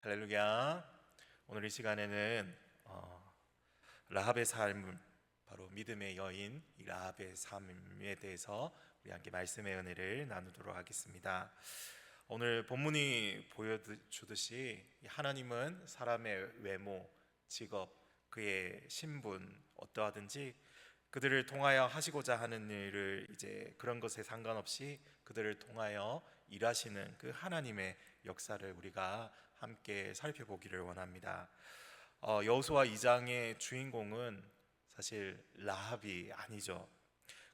할렐루야. 오늘 이 시간에는 라합의 삶, 바로 믿음의 여인 이 라합의 삶에 대해서 우리 함께 말씀의 은혜를 나누도록 하겠습니다. 오늘 본문이 보여주듯이 하나님은 사람의 외모, 직업, 그의 신분 어떠하든지 그들을 통하여 하시고자 하는 일을 이제 그런 것에 상관없이 그들을 통하여 일하시는 그 하나님의 역사를 우리가 함께 살펴보기를 원합니다. 여호수아 2장의 주인공은 사실 라합이 아니죠.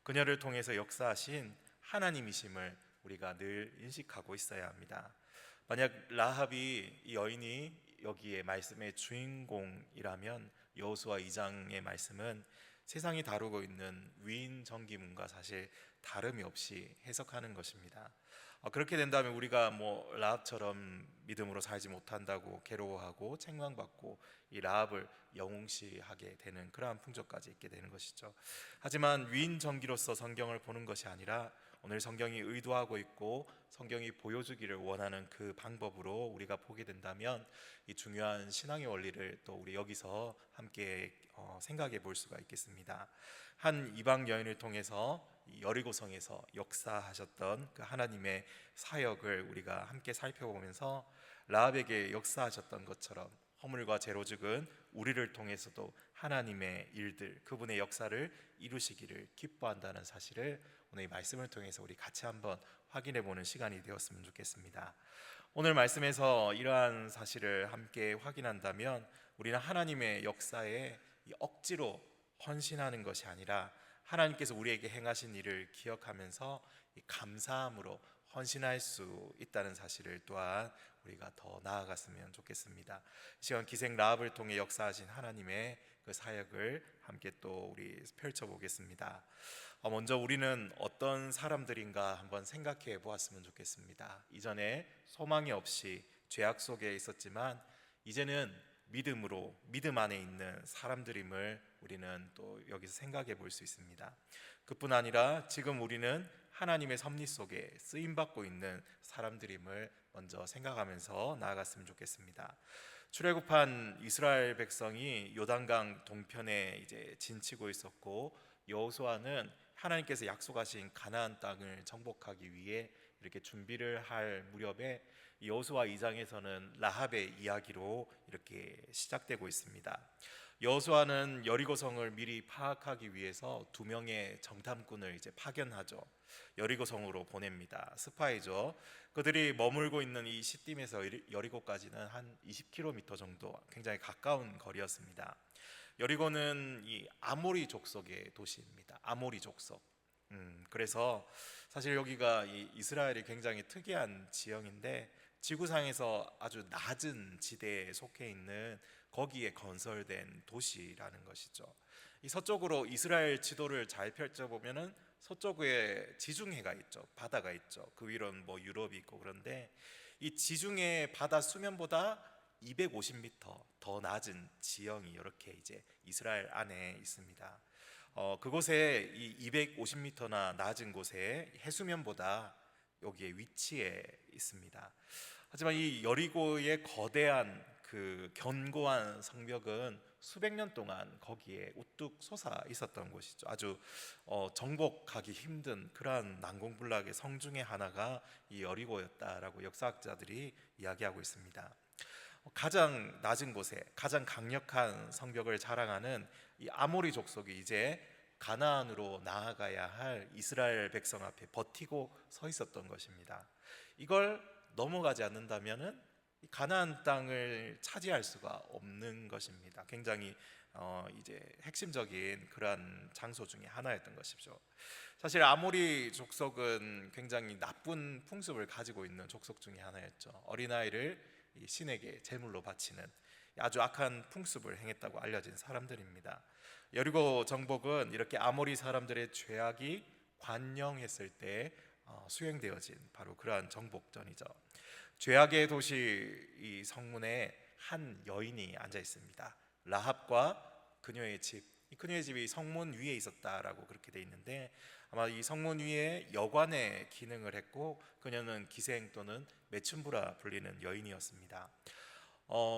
그녀를 통해서 역사하신 하나님이심을 우리가 늘 인식하고 있어야 합니다. 만약 라합이 이 여인이 여기에 말씀의 주인공이라면 여호수아 2장의 말씀은 세상이 다루고 있는 위인 전기문과 사실 다름이 없이 해석하는 것입니다. 그렇게 된다면 우리가 라합처럼 믿음으로 살지 못한다고 괴로워하고 책망받고 이 라합을 영웅시하게 되는 그러한 풍조까지 있게 되는 것이죠. 하지만 위인 전기로서 성경을 보는 것이 아니라 오늘 성경이 의도하고 있고 성경이 보여주기를 원하는 그 방법으로 우리가 보게 된다면 이 중요한 신앙의 원리를 또 우리 여기서 함께 생각해 볼 수가 있겠습니다. 한 이방 여인을 통해서 여리고성에서 역사하셨던 그 하나님의 사역을 우리가 함께 살펴보면서 라합에게 역사하셨던 것처럼 허물과 죄로 죽은 우리를 통해서도 하나님의 일들, 그분의 역사를 이루시기를 기뻐한다는 사실을 오늘 이 말씀을 통해서 우리 같이 한번 확인해 보는 시간이 되었으면 좋겠습니다. 오늘 말씀에서 이러한 사실을 함께 확인한다면 우리는 하나님의 역사에 억지로 헌신하는 것이 아니라 하나님께서 우리에게 행하신 일을 기억하면서 감사함으로 헌신할 수 있다는 사실을 또한 우리가 더 나아갔으면 좋겠습니다. 이 시간 기생 라합을 통해 역사하신 하나님의 그 사역을 함께 또 우리 펼쳐보겠습니다. 먼저 우리는 어떤 사람들인가 한번 생각해 보았으면 좋겠습니다. 이전에 소망이 없이 죄악 속에 있었지만 이제는 믿음으로 믿음 안에 있는 사람들임을 우리는 또 여기서 생각해 볼 수 있습니다. 그뿐 아니라 지금 우리는 하나님의 섭리 속에 쓰임 받고 있는 사람들임을 먼저 생각하면서 나아갔으면 좋겠습니다. 출애굽한 이스라엘 백성이 요단강 동편에 이제 진치고 있었고 여호수아는 하나님께서 약속하신 가나안 땅을 정복하기 위해 이렇게 준비를 할 무렵에 여호수아 2장에서는 라합의 이야기로 이렇게 시작되고 있습니다. 여호수아는 여리고성을 미리 파악하기 위해서 두 명의 정탐꾼을 이제 파견하죠. 여리고성으로 보냅니다. 스파이죠. 그들이 머물고 있는 이 시딤에서 여리고까지는 한 20km 정도, 굉장히 가까운 거리였습니다. 여리고는 이 아모리 족속의 도시입니다. 아모리 족속. 그래서 사실 여기가 이 이스라엘이 굉장히 특이한 지형인데 지구상에서 아주 낮은 지대에 속해 있는 거기에 건설된 도시라는 것이죠. 이 서쪽으로 이스라엘 지도를 잘 펼쳐보면은 서쪽에 지중해가 있죠. 바다가 있죠. 그 위로는 유럽이 있고 그런데 이 지중해 바다 수면보다 250m 더 낮은 지형이 이렇게 이제 이스라엘 안에 있습니다. 그곳에 이 250m나 낮은 곳에 해수면보다 여기에 위치해 있습니다. 하지만 이 여리고의 거대한 그 견고한 성벽은 수백 년 동안 거기에 우뚝 솟아 있었던 곳이죠. 아주 정복하기 힘든 그러한 난공불락의 성 중에 하나가 이 여리고였다라고 역사학자들이 이야기하고 있습니다. 가장 낮은 곳에 가장 강력한 성벽을 자랑하는 이 아모리 족속이 이제 가나안으로 나아가야 할 이스라엘 백성 앞에 버티고 서 있었던 것입니다. 이걸 넘어가지 않는다면은 가나안 땅을 차지할 수가 없는 것입니다. 굉장히 이제 핵심적인 그러한 장소 중에 하나였던 것이죠. 사실 아모리 족속은 굉장히 나쁜 풍습을 가지고 있는 족속 중에 하나였죠. 어린아이를 이 신에게 제물로 바치는 아주 악한 풍습을 행했다고 알려진 사람들입니다. 여리고 정복은 이렇게 아모리 사람들의 죄악이 관영했을 때 수행되어진 바로 그러한 정복전이죠. 죄악의 도시 이 성문에 한 여인이 앉아 있습니다. 라합과 그녀의 집, 그녀의 집이 성문 위에 있었다라고 그렇게 돼 있는데 아마 이 성문 위에 여관의 기능을 했고 그녀는 기생 또는 매춘부라 불리는 여인이었습니다.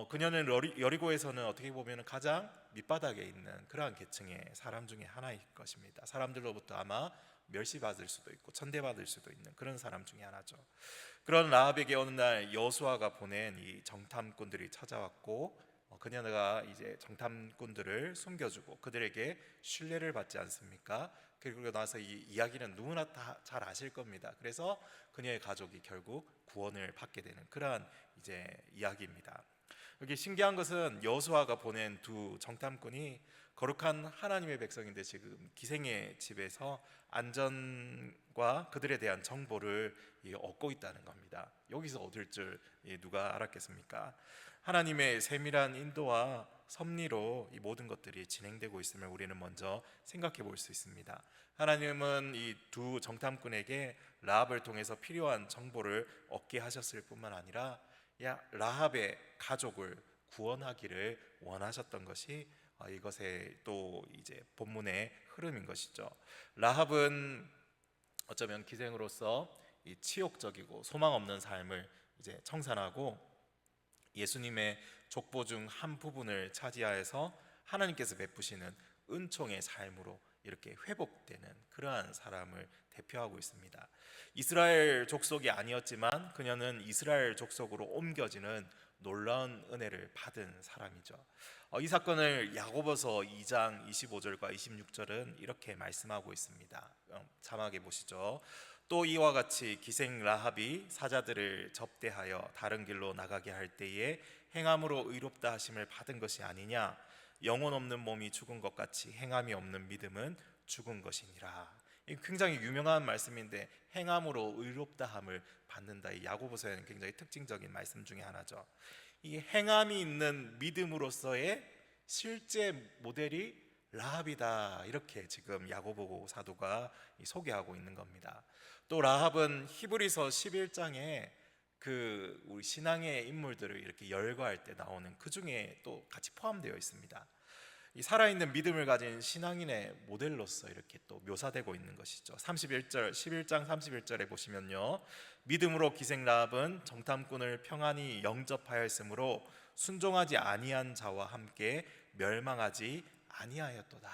그녀는 여리고에서는 어떻게 보면 가장 밑바닥에 있는 그러한 계층의 사람 중에 하나일 것입니다. 사람들로부터 아마 멸시받을 수도 있고 천대받을 수도 있는 그런 사람 중에 하나죠. 그런 라합에게 어느 날 여호수아가 보낸 이 정탐꾼들이 찾아왔고, 그녀가 이제 정탐꾼들을 숨겨주고 그들에게 신뢰를 받지 않습니까? 그리고 나서 이 이야기는 누구나 다 잘 아실 겁니다. 그래서 그녀의 가족이 결국 구원을 받게 되는 그러한 이제 이야기입니다. 여기 신기한 것은 여호수아가 보낸 두 정탐꾼이 거룩한 하나님의 백성인데 지금 기생의 집에서 안전과 그들에 대한 정보를 얻고 있다는 겁니다. 여기서 얻을 줄 누가 알았겠습니까? 하나님의 세밀한 인도와 섭리로 이 모든 것들이 진행되고 있음을 우리는 먼저 생각해 볼 수 있습니다. 하나님은 이 두 정탐꾼에게 라합을 통해서 필요한 정보를 얻게 하셨을 뿐만 아니라 라합의 가족을 구원하기를 원하셨던 것이 이것의 또 이제 본문의 흐름인 것이죠. 라합은 어쩌면 기생으로서 이 치욕적이고 소망 없는 삶을 이제 청산하고 예수님의 족보 중 한 부분을 차지하여서 하나님께서 베푸시는 은총의 삶으로 이렇게 회복되는 그러한 사람을 대표하고 있습니다. 이스라엘 족속이 아니었지만 그녀는 이스라엘 족속으로 옮겨지는 놀라운 은혜를 받은 사람이죠. 이 사건을 야고보서 2장 25절과 26절은 이렇게 말씀하고 있습니다. 자막에 보시죠. 또 이와 같이 기생 라합이 사자들을 접대하여 다른 길로 나가게 할 때에 행함으로 의롭다 하심을 받은 것이 아니냐. 영혼 없는 몸이 죽은 것 같이 행함이 없는 믿음은 죽은 것이니라. 굉장히 유명한 말씀인데 행함으로 의롭다함을 받는다. 이 야고보서에는 굉장히 특징적인 말씀 중에 하나죠. 이 행함이 있는 믿음으로서의 실제 모델이 라합이다. 이렇게 지금 야고보 사도가 소개하고 있는 겁니다. 또 라합은 히브리서 11장에 그 우리 신앙의 인물들을 이렇게 열거할 때 나오는 그 중에 또 같이 포함되어 있습니다. 이 살아있는 믿음을 가진 신앙인의 모델로서 이렇게 또 묘사되고 있는 것이죠. 11장 31절에 보시면요, 믿음으로 기생 라합은 정탐꾼을 평안히 영접하였으므로 순종하지 아니한 자와 함께 멸망하지 아니하였도다.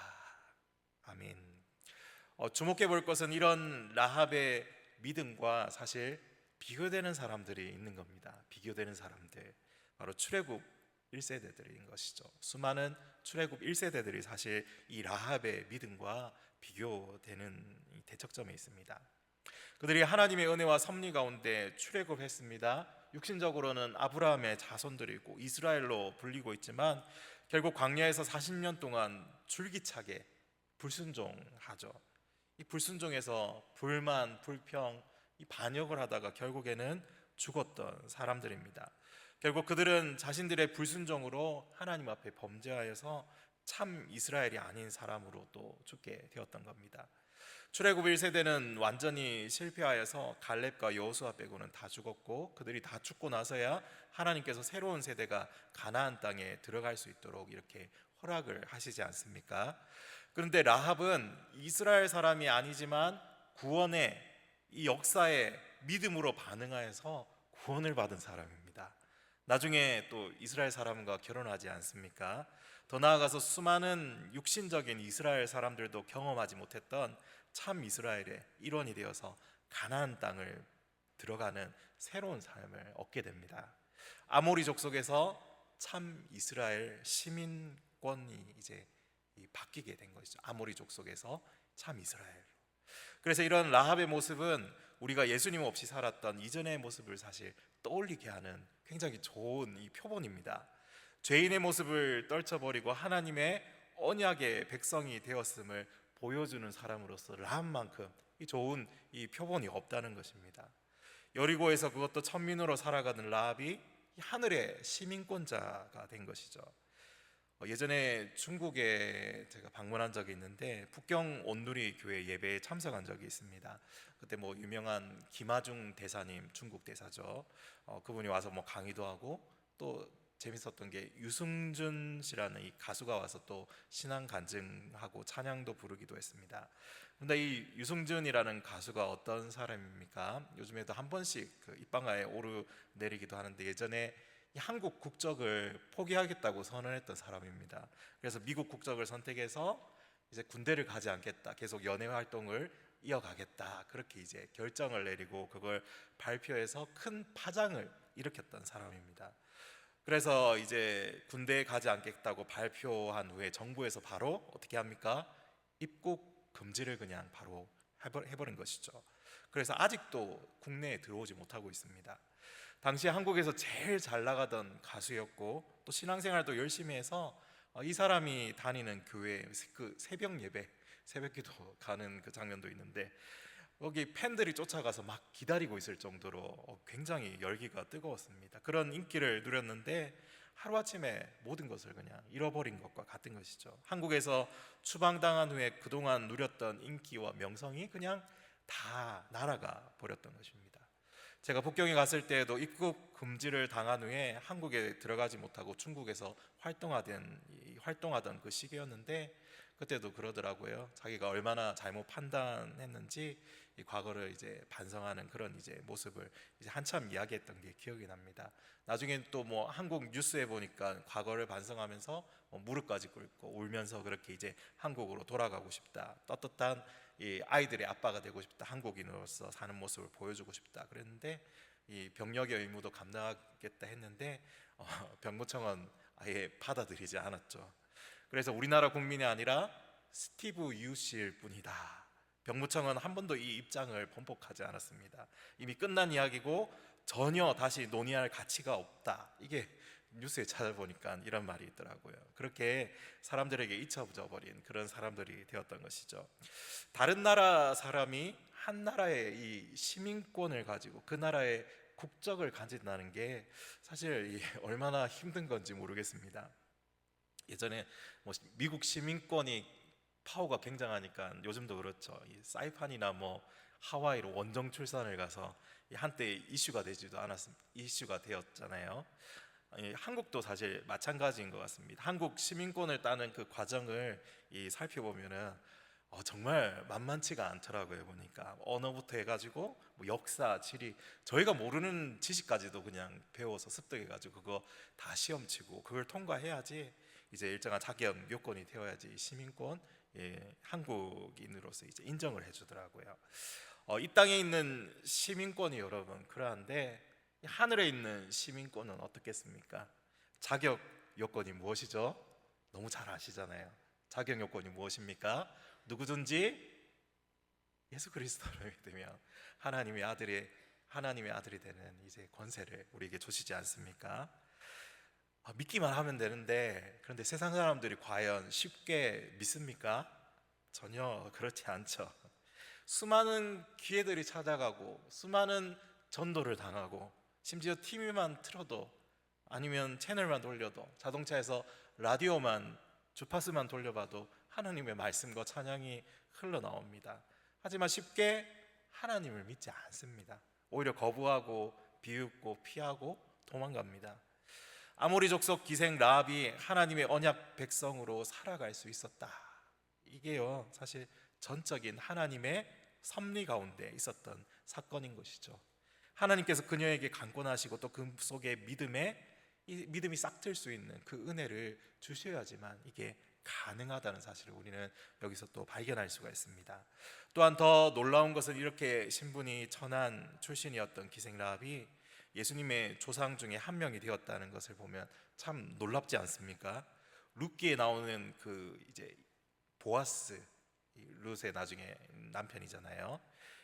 아멘. 주목해 볼 것은 이런 라합의 믿음과 사실 비교되는 사람들이 있는 겁니다. 비교되는 사람들, 바로 출애굽 1세대들인 것이죠. 수많은 출애굽 1세대들이 사실 이 라합의 믿음과 비교되는 대척점에 있습니다. 그들이 하나님의 은혜와 섭리 가운데 출애굽했습니다. 육신적으로는 아브라함의 자손들이고 이스라엘로 불리고 있지만 결국 광야에서 40년 동안 줄기차게 불순종하죠. 이 불순종에서 불만, 불평, 이 반역을 하다가 결국에는 죽었던 사람들입니다. 결국 그들은 자신들의 불순종으로 하나님 앞에 범죄하여서 참 이스라엘이 아닌 사람으로 또 죽게 되었던 겁니다. 출애굽 1세대는 완전히 실패하여서 갈렙과 여호수아 빼고는 다 죽었고, 그들이 다 죽고 나서야 하나님께서 새로운 세대가 가나안 땅에 들어갈 수 있도록 이렇게 허락을 하시지 않습니까? 그런데 라합은 이스라엘 사람이 아니지만 구원의 이 역사에 믿음으로 반응하여서 구원을 받은 사람입니다. 나중에 또 이스라엘 사람과 결혼하지 않습니까? 더 나아가서 수많은 육신적인 이스라엘 사람들도 경험하지 못했던 참 이스라엘의 일원이 되어서 가나안 땅을 들어가는 새로운 삶을 얻게 됩니다. 아모리 족속에서 참 이스라엘 시민권이 이제 바뀌게 된 것이죠. 아모리 족속에서 참 이스라엘. 그래서 이런 라합의 모습은 우리가 예수님 없이 살았던 이전의 모습을 사실 떠올리게 하는 굉장히 좋은 이 표본입니다. 죄인의 모습을 떨쳐버리고 하나님의 언약의 백성이 되었음을 보여주는 사람으로서 라합만큼 이 좋은 이 표본이 없다는 것입니다. 여리고에서 그것도 천민으로 살아가는 라합이 하늘의 시민권자가 된 것이죠. 예전에 중국에 제가 방문한 적이 있는데 북경 온누리 교회 예배에 참석한 적이 있습니다. 그때 유명한 김하중 대사님, 중국 대사죠. 그분이 와서 강의도 하고, 또 재밌었던 게 유승준 씨라는 이 가수가 와서 또 신앙 간증하고 찬양도 부르기도 했습니다. 그런데 이 유승준이라는 가수가 어떤 사람입니까? 요즘에도 한 번씩 그 입방아에 오르내리기도 하는데, 예전에 이 한국 국적을 포기하겠다고 선언했던 사람입니다. 그래서 미국 국적을 선택해서 이제 군대를 가지 않겠다, 계속 연애 활동을 이어가겠다, 그렇게 이제 결정을 내리고 그걸 발표해서 큰 파장을 일으켰던 사람입니다. 그래서 이제 군대에 가지 않겠다고 발표한 후에 정부에서 바로 어떻게 합니까? 입국 금지를 그냥 바로 해버린 것이죠. 그래서 아직도 국내에 들어오지 못하고 있습니다. 당시 한국에서 제일 잘 나가던 가수였고 또 신앙생활도 열심히 해서 이 사람이 다니는 교회 그 새벽 예배, 새벽기도 가는 그 장면도 있는데 거기 팬들이 쫓아가서 막 기다리고 있을 정도로 굉장히 열기가 뜨거웠습니다. 그런 인기를 누렸는데 하루아침에 모든 것을 그냥 잃어버린 것과 같은 것이죠. 한국에서 추방당한 후에 그동안 누렸던 인기와 명성이 그냥 다 날아가 버렸던 것입니다. 제가 북경에 갔을 때에도 입국 금지를 당한 후에 한국에 들어가지 못하고 중국에서 활동하던 그 시기였는데 그때도 그러더라고요. 자기가 얼마나 잘못 판단했는지 이 과거를 이제 반성하는 그런 이제 모습을 이제 한참 이야기했던 게 기억이 납니다. 나중엔 또 뭐 한국 뉴스에 보니까 과거를 반성하면서 무릎까지 꿇고 울면서 그렇게 이제 한국으로 돌아가고 싶다, 떳떳한 이 아이들의 아빠가 되고 싶다, 한국인으로서 사는 모습을 보여주고 싶다 그랬는데 이 병역의 의무도 감당하겠다 했는데 병무청은 아예 받아들이지 않았죠. 그래서 우리나라 국민이 아니라 스티브 유씨일 뿐이다. 병무청은 한 번도 이 입장을 번복하지 않았습니다. 이미 끝난 이야기고 전혀 다시 논의할 가치가 없다. 이게 뉴스에 찾아보니까 이런 말이 있더라고요. 그렇게 사람들에게 잊혀져 버린 그런 사람들이 되었던 것이죠. 다른 나라 사람이 한 나라의 이 시민권을 가지고 그 나라의 국적을 가진다는 게 사실 얼마나 힘든 건지 모르겠습니다. 예전에 뭐 미국 시민권이 파워가 굉장하니까 요즘도 그렇죠. 이 사이판이나 뭐 하와이로 원정 출산을 가서 한때 이슈가 되지도 않았습니다. 이슈가 되었잖아요. 한국도 사실 마찬가지인 것 같습니다. 한국 시민권을 따는 그 과정을 살펴보면은 정말 만만치가 않더라고요. 보니까 언어부터 해가지고 뭐 역사, 지리, 저희가 모르는 지식까지도 그냥 배워서 습득해가지고 그거 다 시험 치고 그걸 통과해야지 이제 일정한 자격 요건이 되어야지 시민권, 한국인으로서 이제 인정을 해주더라고요. 이 땅에 있는 시민권이 여러분 그러한데 하늘에 있는 시민권은 어떻겠습니까? 자격 요건이 무엇이죠? 너무 잘 아시잖아요. 자격 요건이 무엇입니까? 누구든지 예수 그리스도를 믿으면 하나님의 아들이 되는 이제 권세를 우리에게 주시지 않습니까? 믿기만 하면 되는데 그런데 세상 사람들이 과연 쉽게 믿습니까? 전혀 그렇지 않죠. 수많은 기회들이 찾아가고 수많은 전도를 당하고 심지어 TV만 틀어도 아니면 채널만 돌려도 자동차에서 라디오만 주파수만 돌려봐도 하나님의 말씀과 찬양이 흘러나옵니다. 하지만 쉽게 하나님을 믿지 않습니다. 오히려 거부하고 비웃고 피하고 도망갑니다. 아모리 족속 기생 라합이 하나님의 언약 백성으로 살아갈 수 있었다. 이게요 사실 전적인 하나님의 섭리 가운데 있었던 사건인 것이죠. 하나님께서 그녀에게 강권하시고 또 그 속에 믿음이 싹틀 수 있는 그 은혜를 주셔야지만 이게 가능하다는 사실을 우리는 여기서 또 발견할 수가 있습니다. 또한 더 놀라운 것은 이렇게 신분이 천한 출신이었던 기생 라합이 예수님의 조상 중에 한 명이 되었다는 것을 보면 참 놀랍지 않습니까? 룻기에 나오는 그 이제 보아스, 룻의 나중에 남편이잖아요.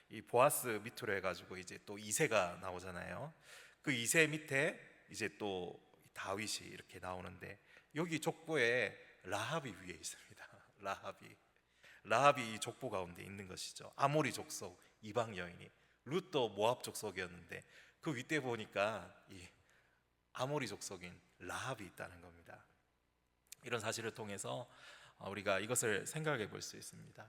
이 보아스 밑으로 해가지고 이제 또 이세가 나오잖아요. 그 이세 밑에 이제 또 다윗이 이렇게 나오는데 여기 족보에 라합이 위에 있습니다. 라합이 이 족보 가운데 있는 것이죠. 아모리 족속 이방 여인이, 룻도 모압 족속이었는데 그 윗대 보니까 이 아모리 족속인 라합이 있다는 겁니다. 이런 사실을 통해서 우리가 이것을 생각해 볼 수 있습니다.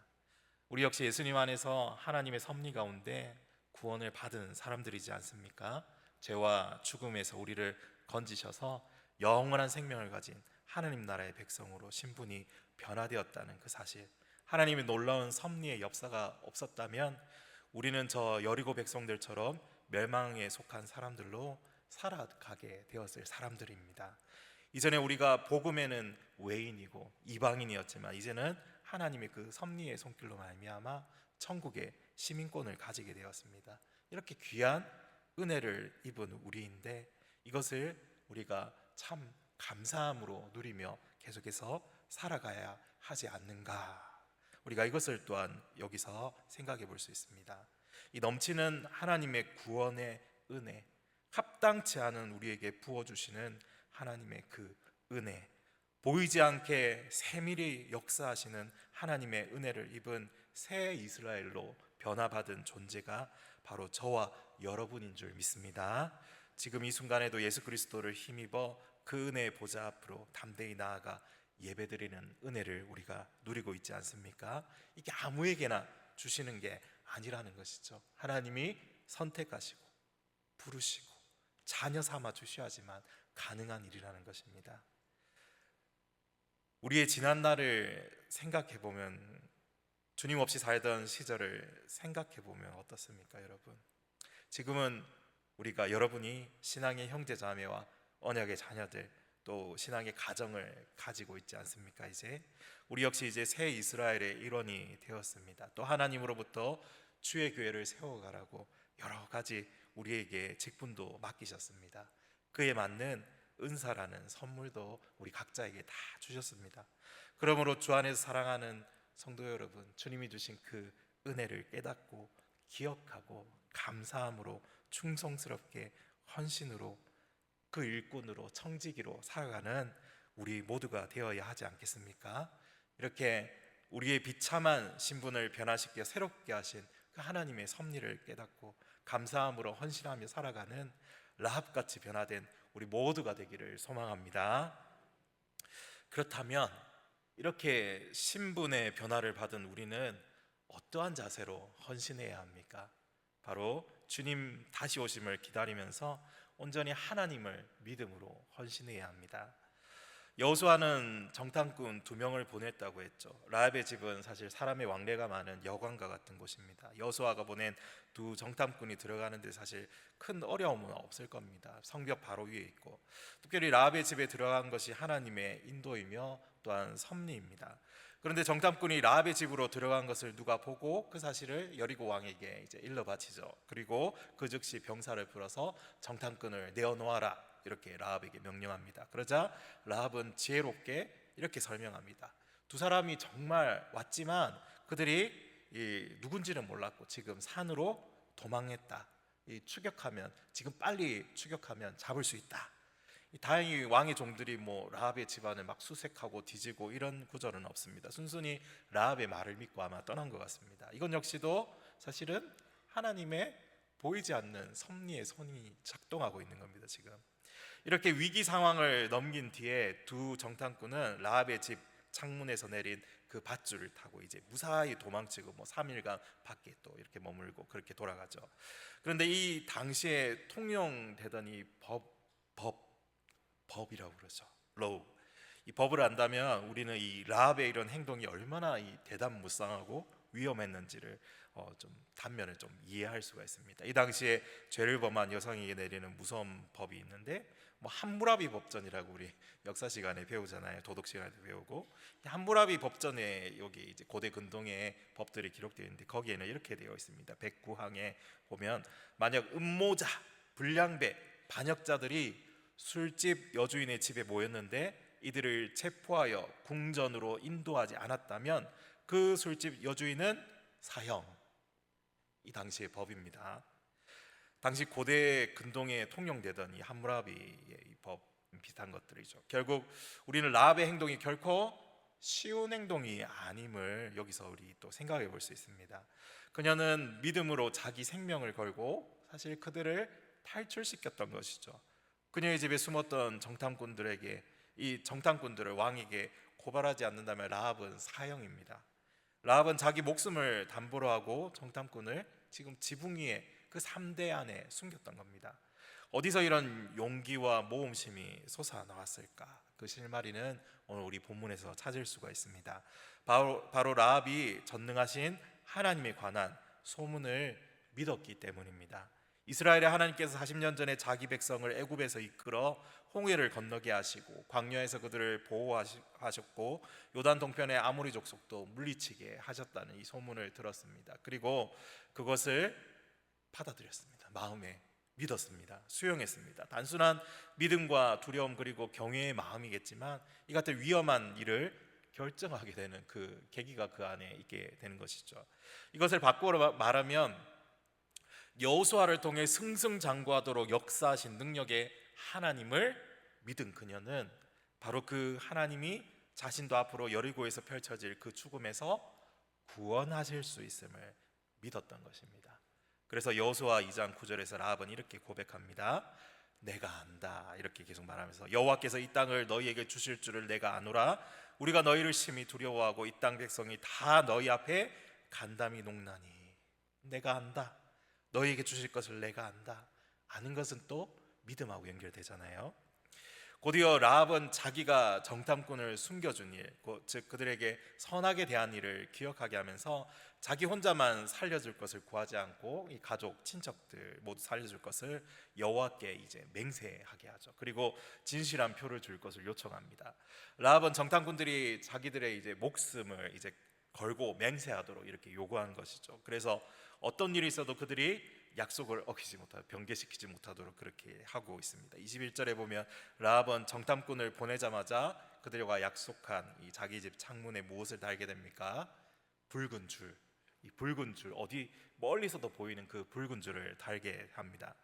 우리 역시 예수님 안에서 하나님의 섭리 가운데 구원을 받은 사람들이지 않습니까? 죄와 죽음에서 우리를 건지셔서 영원한 생명을 가진 하나님 나라의 백성으로 신분이 변화되었다는 그 사실, 하나님의 놀라운 섭리의 역사가 없었다면 우리는 저 여리고 백성들처럼 멸망에 속한 사람들로 살아가게 되었을 사람들입니다. 이전에 우리가 복음에는 외인이고 이방인이었지만 이제는 하나님의 그 섭리의 손길로 말미암아 천국의 시민권을 가지게 되었습니다. 이렇게 귀한 은혜를 입은 우리인데 이것을 우리가 참 감사함으로 누리며 계속해서 살아가야 하지 않는가. 우리가 이것을 또한 여기서 생각해 볼 수 있습니다. 이 넘치는 하나님의 구원의 은혜, 합당치 않은 우리에게 부어주시는 하나님의 그 은혜, 보이지 않게 세밀히 역사하시는 하나님의 은혜를 입은 새 이스라엘로 변화받은 존재가 바로 저와 여러분인 줄 믿습니다. 지금 이 순간에도 예수 그리스도를 힘입어 그 은혜의 보좌 앞으로 담대히 나아가 예배드리는 은혜를 우리가 누리고 있지 않습니까? 이게 아무에게나 주시는 게 아니라는 것이죠. 하나님이 선택하시고 부르시고 자녀 삼아 주셔야지만 가능한 일이라는 것입니다. 우리의 지난 날을 생각해 보면, 주님 없이 살던 시절을 생각해 보면 어떻습니까, 여러분? 지금은 우리가, 여러분이 신앙의 형제 자매와 언약의 자녀들, 또 신앙의 가정을 가지고 있지 않습니까? 이제 우리 역시 이제 새 이스라엘의 일원이 되었습니다. 또 하나님으로부터 주의 교회를 세워가라고 여러 가지 우리에게 직분도 맡기셨습니다. 그에 맞는 은사라는 선물도 우리 각자에게 다 주셨습니다. 그러므로 주 안에서 사랑하는 성도 여러분, 주님이 주신 그 은혜를 깨닫고 기억하고 감사함으로 충성스럽게 헌신으로 그 일꾼으로 청지기로 살아가는 우리 모두가 되어야 하지 않겠습니까? 이렇게 우리의 비참한 신분을 변화시켜 새롭게 하신 그 하나님의 섭리를 깨닫고 감사함으로 헌신하며 살아가는 라합같이 변화된 우리 모두가 되기를 소망합니다. 그렇다면 이렇게 신분의 변화를 받은 우리는 어떠한 자세로 헌신해야 합니까? 바로 주님 다시 오심을 기다리면서 온전히 하나님을 믿음으로 헌신해야 합니다. 여호수아는 정탐꾼 2명을 보냈다고 했죠. 라합의 집은 사실 사람의 왕래가 많은 여관과 같은 곳입니다. 여호수아가 보낸 2 정탐꾼이 들어가는데 사실 큰 어려움은 없을 겁니다. 성벽 바로 위에 있고, 특별히 라합의 집에 들어간 것이 하나님의 인도이며 또한 섭리입니다. 그런데 정탐꾼이 라합의 집으로 들어간 것을 누가 보고 그 사실을 여리고 왕에게 이제 일러 바치죠. 그리고 그 즉시 병사를 불어서 정탐꾼을 내어 놓아라, 이렇게 라합에게 명령합니다. 그러자 라합은 지혜롭게 이렇게 설명합니다. 2 사람이 정말 왔지만 그들이 누군지는 몰랐고 지금 산으로 도망했다. 추격하면, 지금 빨리 추격하면 잡을 수 있다. 다행히 왕의 종들이 라합의 집안을 막 수색하고 뒤지고 이런 구절은 없습니다. 순순히 라합의 말을 믿고 아마 떠난 것 같습니다. 이건 역시도 사실은 하나님의 보이지 않는 섭리의 손이 작동하고 있는 겁니다. 지금 이렇게 위기 상황을 넘긴 뒤에 2 정탐꾼은 라합의 집 창문에서 내린 그 밧줄을 타고 이제 무사히 도망치고 3일간 밖에 또 이렇게 머물고 그렇게 돌아가죠. 그런데 이 당시에 통용되던 이 법이라고 그러죠. 로우. 이 법을 안다면 우리는 이 라합의 이런 행동이 얼마나 이 대담무쌍하고 위험했는지를 좀 단면을 좀 이해할 수가 있습니다. 이 당시에 죄를 범한 여성에게 내리는 무서운 법이 있는데 함무라비 법전이라고 우리 역사 시간에 배우잖아요. 도덕 시간에 배우고, 함무라비 법전에 여기 이제 고대 근동의 법들이 기록되어 있는데 거기에는 이렇게 되어 있습니다. 109항에 보면 만약 음모자, 불량배, 반역자들이 술집 여주인의 집에 모였는데 이들을 체포하여 궁전으로 인도하지 않았다면 그 술집 여주인은 사형. 이 당시의 법입니다. 당시 고대 근동에 통용되던 이 함무라비의 이 법 비슷한 것들이죠. 결국 우리는 라합의 행동이 결코 쉬운 행동이 아님을 여기서 우리 또 생각해 볼 수 있습니다. 그녀는 믿음으로 자기 생명을 걸고 사실 그들을 탈출시켰던 것이죠. 그녀의 집에 숨었던 정탐꾼들에게, 이 정탐꾼들을 왕에게 고발하지 않는다면 라합은 사형입니다. 라합은 자기 목숨을 담보로 하고 정탐꾼을 지금 지붕 위에 그 3대 안에 숨겼던 겁니다. 어디서 이런 용기와 모험심이 솟아나왔을까? 그 실마리는 오늘 우리 본문에서 찾을 수가 있습니다. 바로 라합이 전능하신 하나님에 관한 소문을 믿었기 때문입니다. 이스라엘의 하나님께서 40년 전에 자기 백성을 애굽에서 이끌어 홍해를 건너게 하시고 광야에서 그들을 보호하셨고 요단 동편의 아모리 족속도 물리치게 하셨다는 이 소문을 들었습니다. 그리고 그것을 받아들였습니다. 마음에 믿었습니다. 수용했습니다. 단순한 믿음과 두려움 그리고 경외의 마음이겠지만 이 같은 위험한 일을 결정하게 되는 그 계기가 그 안에 있게 되는 것이죠. 이것을 바꾸어 말하면 여호수아를 통해 승승장구하도록 역사하신 능력의 하나님을 믿은 그녀는 바로 그 하나님이 자신도 앞으로 여리고에서 펼쳐질 그 죽음에서 구원하실 수 있음을 믿었던 것입니다. 그래서 여호수아 2장 9절에서 라합은 이렇게 고백합니다. 내가 안다, 이렇게 계속 말하면서 여호와께서 이 땅을 너희에게 주실 줄을 내가 아노라. 우리가 너희를 심히 두려워하고 이 땅 백성이 다 너희 앞에 간담이 녹나니 내가 안다. 너희에게 주실 것을 내가 안다. 아는 것은 또 믿음하고 연결되잖아요. 곧이어 라합은 자기가 정탐꾼을 숨겨준 일, 즉 그들에게 선하게 대한 일을 기억하게 하면서 자기 혼자만 살려줄 것을 구하지 않고 이 가족, 친척들 모두 살려줄 것을 여호와께 이제 맹세하게 하죠. 그리고 진실한 표를 줄 것을 요청합니다. 라합은 정탐꾼들이 자기들의 이제 목숨을 이제 걸고 맹세하도록 이렇게 요구한 것이죠. 그래서 어떤 일이 있어도 그들이 약속을 어기지 못하고 변개시키지 못하도록 그렇게 하고 있습니다. 21절에 보면 라합은 정탐꾼을 보내자마자 그들과 약속한 이 자기 집 창문에 무엇을 달게 됩니까? 붉은 줄. 이 붉은 줄, 어디 멀리서도 보이는 그 붉은 줄을 달게 합니다.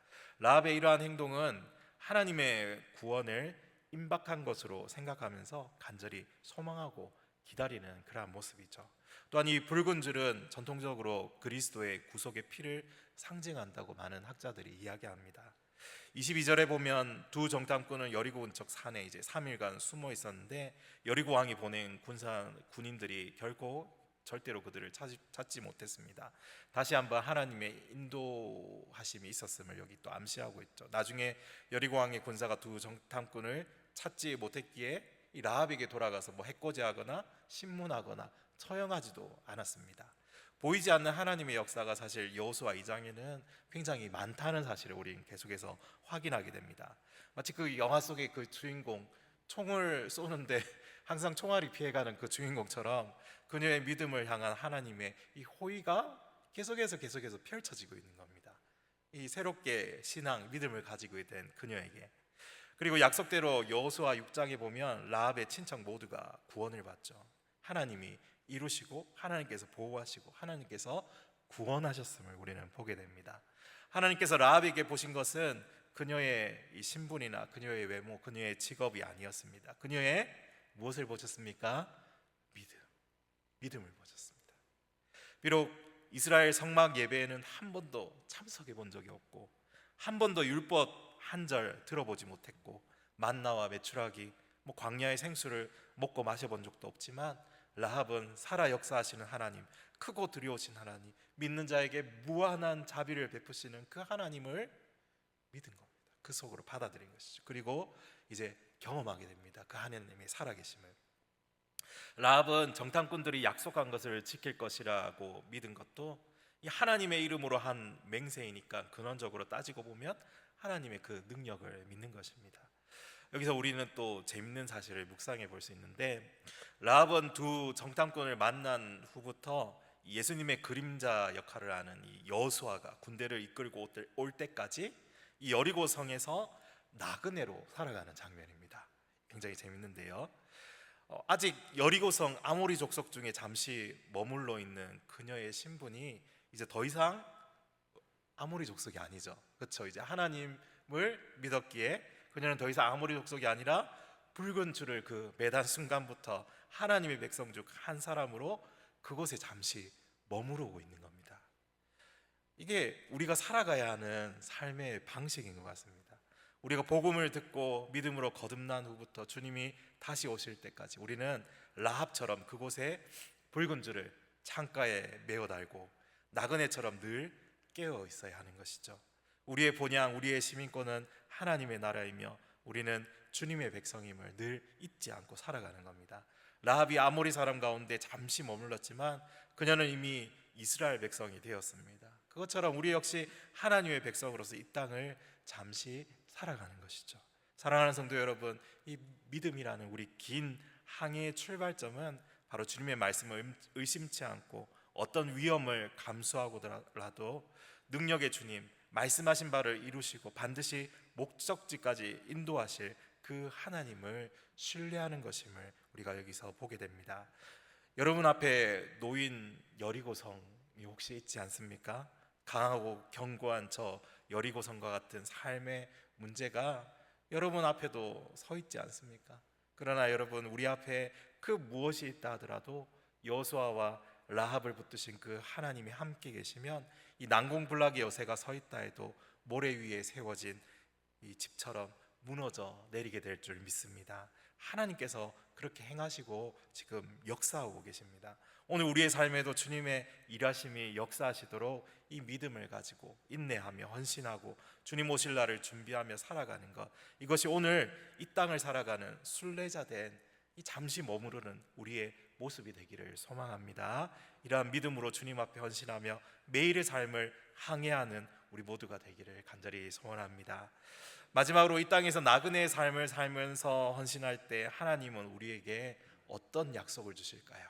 라합의 이러한 행동은 하나님의 구원을 임박한 것으로 생각하면서 간절히 소망하고 기다리는 그러한 모습이죠. 또한 이 붉은 줄은 전통적으로 그리스도의 구속의 피를 상징한다고 많은 학자들이 이야기합니다. 22절에 보면 두 정탐꾼은 여리고 근처 산에 이제 3일간 숨어 있었는데 여리고 왕이 보낸 군인들이 결코 절대로 그들을 찾지 못했습니다. 다시 한번 하나님의 인도하심이 있었음을 여기 또 암시하고 있죠. 나중에 여리고 왕의 군사가 두 정탐꾼을 찾지 못했기에 이 라합에게 돌아가서 뭐 해코지하거나 신문하거나 처형하지도 않았습니다. 보이지 않는 하나님의 역사가 사실 여호수아 2장에는 굉장히 많다는 사실을 우리는 계속해서 확인하게 됩니다. 마치 그 영화 속의 그 주인공, 총을 쏘는데 항상 총알이 피해가는 그 주인공처럼 그녀의 믿음을 향한 하나님의 이 호의가 계속해서 펼쳐지고 있는 겁니다. 이 새롭게 신앙, 믿음을 가지고 된 그녀에게. 그리고 약속대로 여호수아 6장에 보면 라합의 친척 모두가 구원을 받죠. 하나님이 이루시고 하나님께서 보호하시고 하나님께서 구원하셨음을 우리는 보게 됩니다. 하나님께서 라합에게 보신 것은 그녀의 이 신분이나 그녀의 외모, 그녀의 직업이 아니었습니다. 그녀의 무엇을 보셨습니까? 믿음을 보셨습니다. 비록 이스라엘 성막 예배에는 한 번도 참석해 본 적이 없고 한 번도 율법 한 절 들어보지 못했고 만나와 메추라기, 광야의 생수를 먹고 마셔본 적도 없지만 라합은 살아 역사하시는 하나님, 크고 두려우신 하나님, 믿는 자에게 무한한 자비를 베푸시는 그 하나님을 믿은 겁니다. 그 속으로 받아들인 것이죠. 그리고 이제 경험하게 됩니다. 그 하나님의 살아계심을. 라합은 정탐꾼들이 약속한 것을 지킬 것이라고 믿은 것도 이 하나님의 이름으로 한 맹세이니까 근원적으로 따지고 보면 하나님의 그 능력을 믿는 것입니다. 여기서 우리는 또 재밌는 사실을 묵상해 볼 수 있는데 라합은 두 정탐꾼을 만난 후부터 예수님의 그림자 역할을 하는 이 여호수아가 군대를 이끌고 올 때까지 이 여리고 성에서 나그네로 살아가는 장면입니다. 굉장히 재밌는데요. 아직 여리고성 아모리 족속 중에 잠시 머물러 있는 그녀의 신분이 이제 더 이상 아모리 족속이 아니죠. 그렇죠? 이제 하나님을 믿었기에 그녀는 더 이상 아모리 족속이 아니라 붉은 줄을 그 매단 순간부터 하나님의 백성 중 한 사람으로 그곳에 잠시 머무르고 있는 겁니다. 이게 우리가 살아가야 하는 삶의 방식인 것 같습니다. 우리가 복음을 듣고 믿음으로 거듭난 후부터 주님이 다시 오실 때까지 우리는 라합처럼 그곳에 붉은 줄을 창가에 메어 달고 나그네처럼 늘 깨어 있어야 하는 것이죠. 우리의 본향, 우리의 시민권은 하나님의 나라이며 우리는 주님의 백성임을 늘 잊지 않고 살아가는 겁니다. 라합이 아모리 사람 가운데 잠시 머물렀지만 그녀는 이미 이스라엘 백성이 되었습니다. 그것처럼 우리 역시 하나님의 백성으로서 이 땅을 잠시 살아가는 것이죠. 사랑하는 성도 여러분, 이 믿음이라는 우리 긴 항해의 출발점은 바로 주님의 말씀을 의심치 않고 어떤 위험을 감수하고라도 능력의 주님, 말씀하신 바를 이루시고 반드시 목적지까지 인도하실 그 하나님을 신뢰하는 것임을 우리가 여기서 보게 됩니다. 여러분 앞에 놓인 여리고성이 혹시 있지 않습니까? 강하고 견고한 저 여리고성과 같은 삶의 문제가 여러분 앞에도 서 있지 않습니까? 그러나 여러분, 우리 앞에 그 무엇이 있다 하더라도 여호수아와 라합을 붙드신 그 하나님이 함께 계시면 이 난공불락의 여세가 서 있다 해도 모래 위에 세워진 이 집처럼 무너져 내리게 될 줄 믿습니다. 하나님께서 그렇게 행하시고 지금 역사하고 계십니다. 오늘 우리의 삶에도 주님의 일하심이 역사하시도록 이 믿음을 가지고 인내하며 헌신하고 주님 오실 날을 준비하며 살아가는 것, 이것이 오늘 이 땅을 살아가는 순례자된 이 잠시 머무르는 우리의 모습이 되기를 소망합니다. 이러한 믿음으로 주님 앞에 헌신하며 매일의 삶을 항해하는 우리 모두가 되기를 간절히 소원합니다. 마지막으로 이 땅에서 나그네의 삶을 살면서 헌신할 때 하나님은 우리에게 어떤 약속을 주실까요?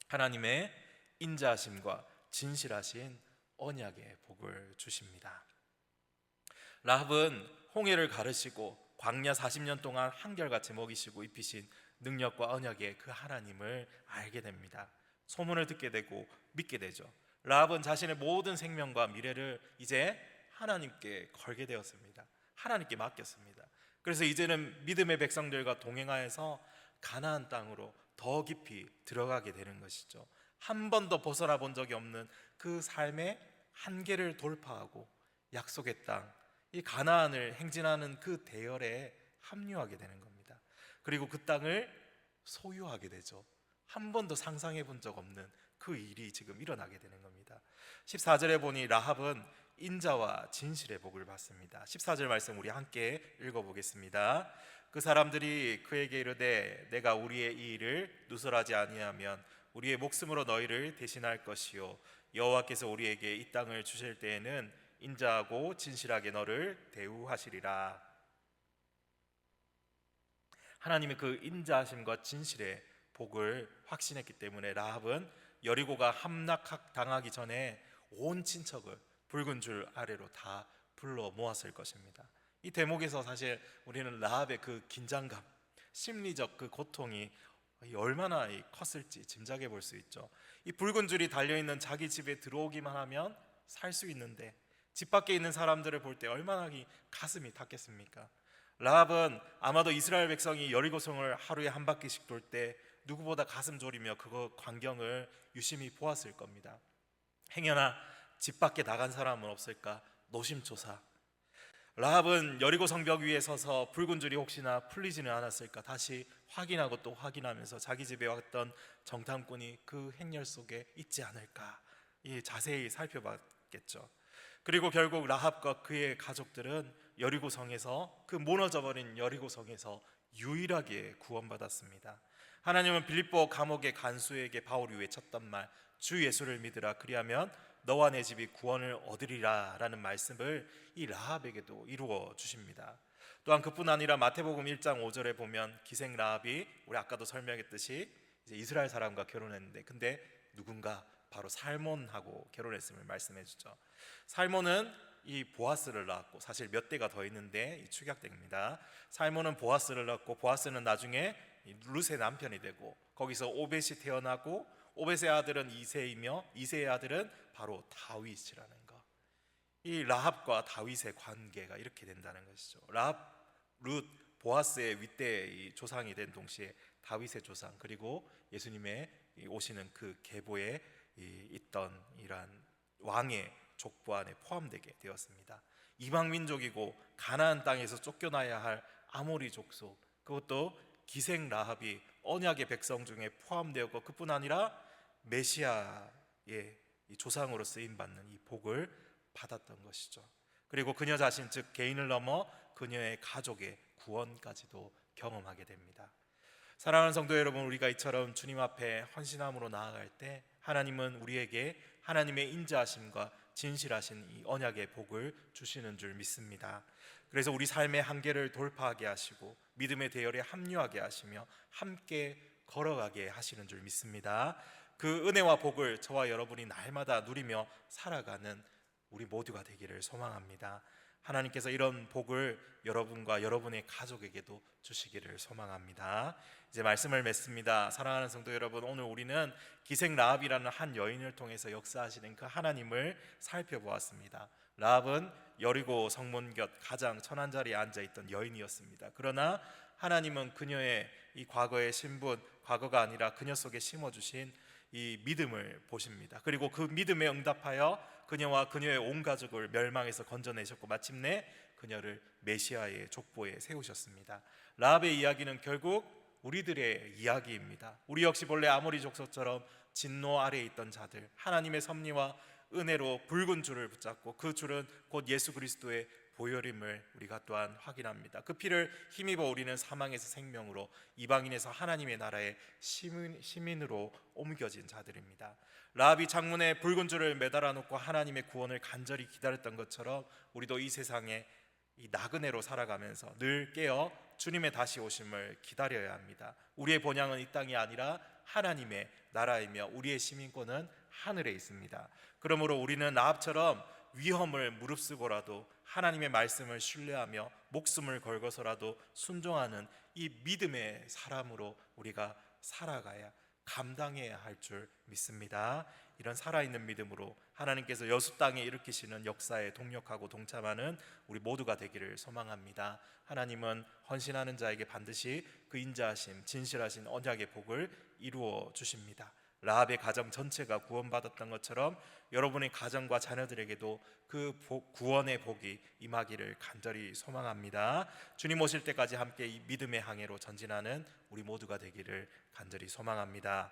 하나님의 인자하심과 진실하신 언약의 복을 주십니다. 라합은 홍해를 가르시고 광야 40년 동안 한결같이 먹이시고 입히신 능력과 언약의 그 하나님을 알게 됩니다. 소문을 듣게 되고 믿게 되죠. 라합은 자신의 모든 생명과 미래를 이제 하나님께 걸게 되었습니다. 하나님께 맡겼습니다. 그래서 이제는 믿음의 백성들과 동행하여서 가나안 땅으로 더 깊이 들어가게 되는 것이죠. 한 번도 벗어나 본 적이 없는 그 삶의 한계를 돌파하고 약속의 땅, 이 가나안을 행진하는 그 대열에 합류하게 되는 겁니다. 그리고 그 땅을 소유하게 되죠. 한 번도 상상해 본 적 없는 그 일이 지금 일어나게 되는 겁니다. 14절에 보니 라합은 인자와 진실의 복을 받습니다. 14절 말씀 우리 함께 읽어보겠습니다. 그 사람들이 그에게 이르되 내가 우리의 이 일을 누설하지 아니하면 우리의 목숨으로 너희를 대신할 것이요 여호와께서 우리에게 이 땅을 주실 때에는 인자하고 진실하게 너를 대우하시리라. 하나님의 그 인자하심과 진실의 복을 확신했기 때문에 라합은 여리고가 함락당하기 전에 온 친척을 붉은 줄 아래로 다 불러 모았을 것입니다. 이 대목에서 사실 우리는 라합의 그 긴장감, 심리적 그 고통이 얼마나 컸을지 짐작해 볼 수 있죠. 이 붉은 줄이 달려있는 자기 집에 들어오기만 하면 살 수 있는데 집 밖에 있는 사람들을 볼 때 얼마나 가슴이 탔겠습니까? 라합은 아마도 이스라엘 백성이 여리고성을 하루에 한 바퀴씩 돌 때 누구보다 가슴 졸이며 그 광경을 유심히 보았을 겁니다. 행여나 집 밖에 나간 사람은 없을까 노심초사. 라합은 여리고 성벽 위에 서서 붉은 줄이 혹시나 풀리지는 않았을까 다시 확인하고 또 확인하면서 자기 집에 왔던 정탐꾼이 그 행렬 속에 있지 않을까 자세히 살펴봤겠죠. 그리고 결국 라합과 그의 가족들은 여리고성에서 그 무너져버린 여리고성에서 유일하게 구원받았습니다. 하나님은 빌립보 감옥의 간수에게 바울이 외쳤던 말 주 예수를 믿으라 그리하면 너와 내 집이 구원을 얻으리라 라는 말씀을 이 라합에게도 이루어 주십니다. 또한 그뿐 아니라 마태복음 1장 5절에 보면 기생 라합이 우리 아까도 설명했듯이 이제 이스라엘 사람과 결혼했는데 근데 누군가 바로 살몬하고 결혼했음을 말씀해 주죠. 살몬은 이 보아스를 낳았고 사실 몇 대가 더 있는데 축약됩니다. 살몬은 보아스를 낳았고 보아스는 나중에 룻의 남편이 되고 거기서 오벳이 태어나고 오벳의 아들은 이새이며 이새의 아들은 바로 다윗이라는 것. 이 라합과 다윗의 관계가 이렇게 된다는 것이죠. 라합, 룻, 보아스의 윗대의 조상이 된 동시에 다윗의 조상 그리고 예수님의 오시는 그 계보에 있던 이러한 왕의 족보 안에 포함되게 되었습니다. 이방 민족이고 가나안 땅에서 쫓겨나야 할 아모리 족속, 그것도 기생 라합이 언약의 백성 중에 포함되었고 그뿐 아니라 메시아의 조상으로 쓰임 받는 이 복을 받았던 것이죠. 그리고 그녀 자신 즉 개인을 넘어 그녀의 가족의 구원까지도 경험하게 됩니다. 사랑하는 성도 여러분, 우리가 이처럼 주님 앞에 헌신함으로 나아갈 때 하나님은 우리에게 하나님의 인자하심과 진실하신 이 언약의 복을 주시는 줄 믿습니다. 그래서 우리 삶의 한계를 돌파하게 하시고 믿음의 대열에 합류하게 하시며 함께 걸어가게 하시는 줄 믿습니다. 그 은혜와 복을 저와 여러분이 날마다 누리며 살아가는 우리 모두가 되기를 소망합니다. 하나님께서 이런 복을 여러분과 여러분의 가족에게도 주시기를 소망합니다. 이제 말씀을 맺습니다. 사랑하는 성도 여러분, 오늘 우리는 기생 라합이라는 한 여인을 통해서 역사하시는 그 하나님을 살펴보았습니다. 라합은 여리고 성문 곁 가장 천한 자리에 앉아있던 여인이었습니다. 그러나 하나님은 그녀의 이 과거의 신분, 과거가 아니라 그녀 속에 심어주신 이 믿음을 보십니다. 그리고 그 믿음에 응답하여 그녀와 그녀의 온 가족을 멸망에서 건져내셨고 마침내 그녀를 메시아의 족보에 세우셨습니다. 라합의 이야기는 결국 우리들의 이야기입니다. 우리 역시 본래 아모리 족속처럼 진노 아래에 있던 자들, 하나님의 섭리와 은혜로 붉은 줄을 붙잡고 그 줄은 곧 예수 그리스도의 보혈임을 우리가 또한 확인합니다. 그 피를 힘입어 우리는 사망에서 생명으로, 이방인에서 하나님의 나라의 시민으로 옮겨진 자들입니다. 라합이 창문에 붉은 줄을 매달아 놓고 하나님의 구원을 간절히 기다렸던 것처럼 우리도 이 세상에 이 나그네로 살아가면서 늘 깨어 주님의 다시 오심을 기다려야 합니다. 우리의 본향은 이 땅이 아니라 하나님의 나라이며 우리의 시민권은 하늘에 있습니다. 그러므로 우리는 라합처럼 위험을 무릅쓰고라도 하나님의 말씀을 신뢰하며 목숨을 걸고서라도 순종하는 이 믿음의 사람으로 우리가 살아가야, 감당해야 할 줄 믿습니다. 이런 살아있는 믿음으로 하나님께서 여수 땅에 일으키시는 역사에 동력하고 동참하는 우리 모두가 되기를 소망합니다. 하나님은 헌신하는 자에게 반드시 그 인자하심, 진실하신 언약의 복을 이루어 주십니다. 라합의 가정 전체가 구원받았던 것처럼 여러분의 가정과 자녀들에게도 그 구원의 복이 임하기를 간절히 소망합니다. 주님 오실 때까지 함께 이 믿음의 항해로 전진하는 우리 모두가 되기를 간절히 소망합니다.